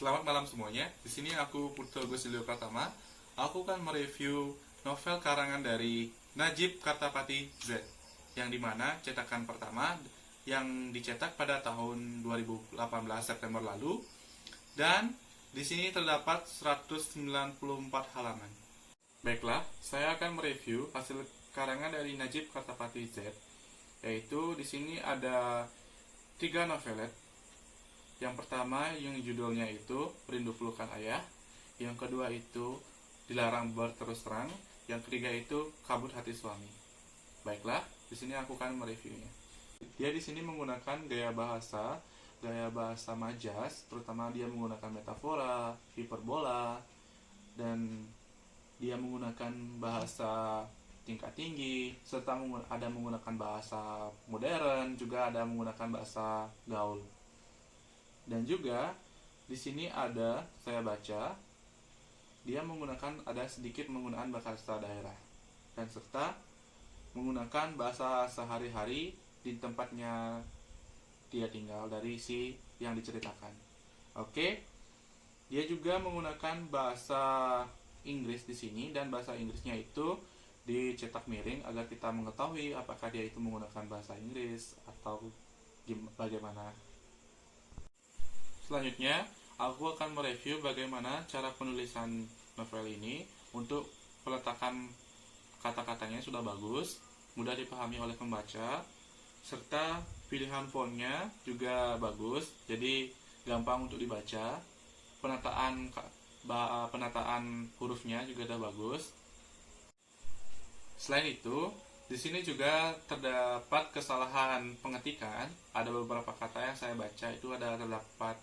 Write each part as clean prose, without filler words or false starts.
Selamat malam semuanya. Di sini aku Putra Gosilio Pratama. Aku akan mereview novel karangan dari Najib Kartapati Z, yang dimana cetakan pertama yang dicetak pada tahun 2018 September lalu, dan di sini terdapat 194 halaman. Baiklah, saya akan mereview hasil karangan dari Najib Kartapati Z, yaitu di sini ada 3 novelet. Yang pertama yang judulnya itu Rindu Pelukan Ayah, yang kedua itu Dilarang Berterus Terang, yang ketiga itu Kabut Hati Suami. Baiklah, di sini aku akan mereviewnya. Dia di sini menggunakan gaya bahasa majas, terutama dia menggunakan metafora, hiperbola, dan dia menggunakan bahasa tingkat tinggi, serta ada menggunakan bahasa modern, juga ada menggunakan bahasa gaul. Dan juga di sini saya baca dia ada sedikit menggunakan bahasa daerah, dan serta menggunakan bahasa sehari-hari di tempatnya dia tinggal dari si yang diceritakan. Oke, dia juga menggunakan bahasa Inggris di sini, dan bahasa Inggrisnya itu dicetak miring agar kita mengetahui apakah dia itu menggunakan bahasa Inggris atau bagaimana. Selanjutnya, aku akan mereview bagaimana cara penulisan novel ini. Untuk peletakan kata-katanya sudah bagus, mudah dipahami oleh pembaca, serta pilihan fontnya juga bagus, jadi gampang untuk dibaca. Penataan hurufnya juga sudah bagus. Selain itu, di sini juga terdapat kesalahan pengetikan. Ada beberapa kata yang saya baca itu terdapat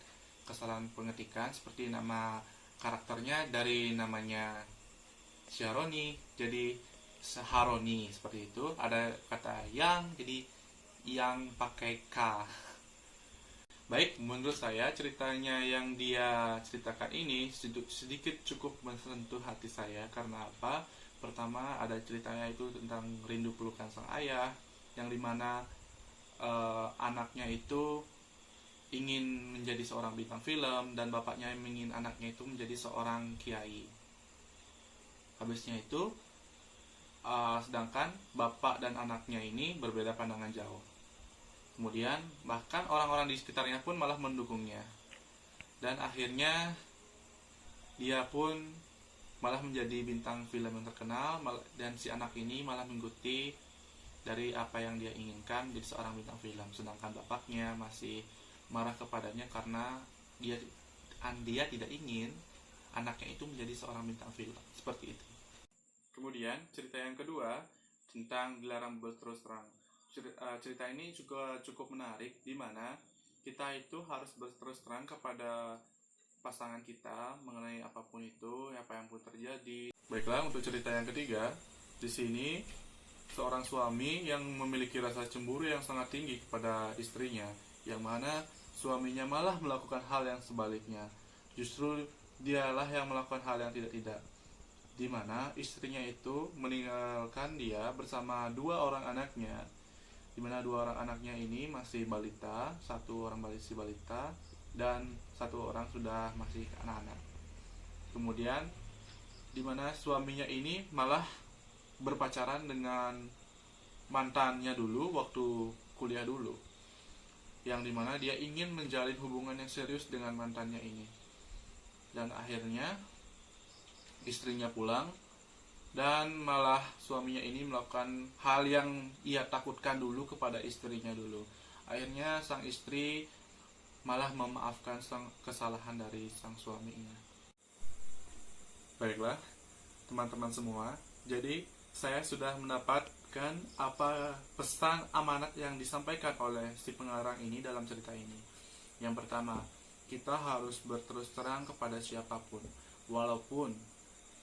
kesalahan pengetikan, seperti nama karakternya dari namanya Sharoni jadi Seharoni, seperti itu. Ada kata yang jadi yang pakai K. Baik, menurut saya ceritanya yang dia ceritakan ini sedikit cukup menyentuh hati saya. Karena apa? Pertama, ada ceritanya itu tentang rindu pelukan sang ayah, yang dimana anaknya itu ingin menjadi seorang bintang film, dan bapaknya ingin anaknya itu menjadi seorang kiai. Habisnya itu sedangkan bapak dan anaknya ini berbeda pandangan jauh. Kemudian bahkan orang-orang di sekitarnya pun malah mendukungnya, dan akhirnya dia pun malah menjadi bintang film yang terkenal, dan si anak ini malah mengikuti dari apa yang dia inginkan, jadi seorang bintang film. Sedangkan bapaknya masih marah kepadanya karena dia tidak ingin anaknya itu menjadi seorang bintang film, seperti itu. Kemudian cerita yang kedua tentang Dilarang Berterus Terang. Cerita ini juga cukup menarik, di mana kita itu harus berterus terang kepada pasangan kita mengenai apapun itu, apa yang pun terjadi. Baiklah, untuk cerita yang ketiga, di sini seorang suami yang memiliki rasa cemburu yang sangat tinggi kepada istrinya, yang mana suaminya malah melakukan hal yang sebaliknya. Justru dialah yang melakukan hal yang tidak-tidak, di mana istrinya itu meninggalkan dia bersama 2 orang anaknya, di mana 2 orang anaknya ini masih balita, 1 orang masih balita, dan 1 orang sudah masih anak-anak. Kemudian di mana suaminya ini malah berpacaran dengan mantannya dulu waktu kuliah dulu, yang dimana dia ingin menjalin hubungan yang serius dengan mantannya ini. Dan akhirnya istrinya pulang, dan malah suaminya ini melakukan hal yang ia takutkan dulu kepada istrinya dulu. Akhirnya sang istri malah memaafkan kesalahan dari sang suaminya. Baiklah, teman-teman semua, jadi saya sudah mendapatkan apa pesan amanat yang disampaikan oleh si pengarang ini dalam cerita ini. Yang pertama, kita harus berterus terang kepada siapapun, walaupun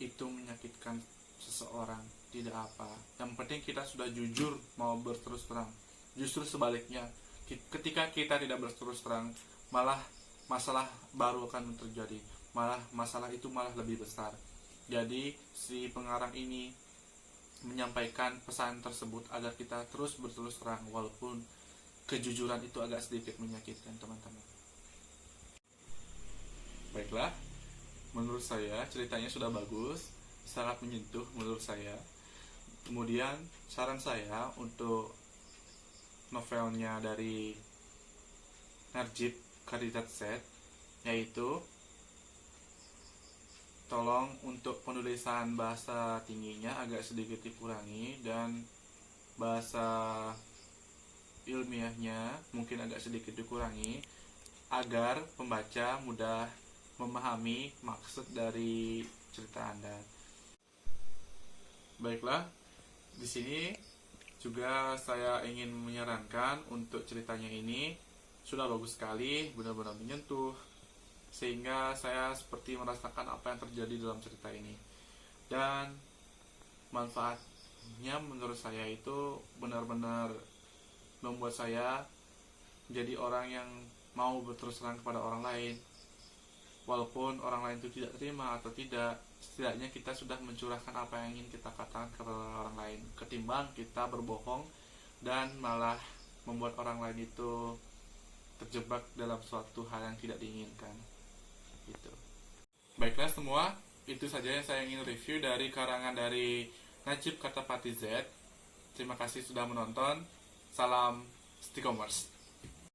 itu menyakitkan seseorang, tidak apa. Yang penting kita sudah jujur mau berterus terang. Justru sebaliknya, ketika kita tidak berterus terang, malah masalah baru akan terjadi. Masalah itu malah lebih besar. Jadi si pengarang ini menyampaikan pesan tersebut agar kita terus berterus terang, walaupun kejujuran itu agak sedikit menyakitkan, teman-teman. Baiklah, menurut saya ceritanya sudah bagus, sangat menyentuh menurut saya. Kemudian saran saya untuk novelnya dari Najib Karizaad yaitu tolong untuk penulisan bahasa tingginya agak sedikit dikurangi, dan bahasa ilmiahnya mungkin agak sedikit dikurangi agar pembaca mudah memahami maksud dari cerita Anda. Baiklah, di sini juga saya ingin menyarankan untuk ceritanya ini sudah bagus sekali, benar-benar menyentuh, sehingga saya seperti merasakan apa yang terjadi dalam cerita ini. Dan manfaatnya menurut saya itu benar-benar membuat saya menjadi orang yang mau berterus terang kepada orang lain. Walaupun orang lain itu tidak terima atau tidak, setidaknya kita sudah mencurahkan apa yang ingin kita katakan kepada orang lain, ketimbang kita berbohong dan malah membuat orang lain itu terjebak dalam suatu hal yang tidak diinginkan. Gitu. Baiklah semua, itu saja yang saya ingin review dari karangan dari Najib Kartapati Z. Terima kasih sudah menonton. Salam Stikomers.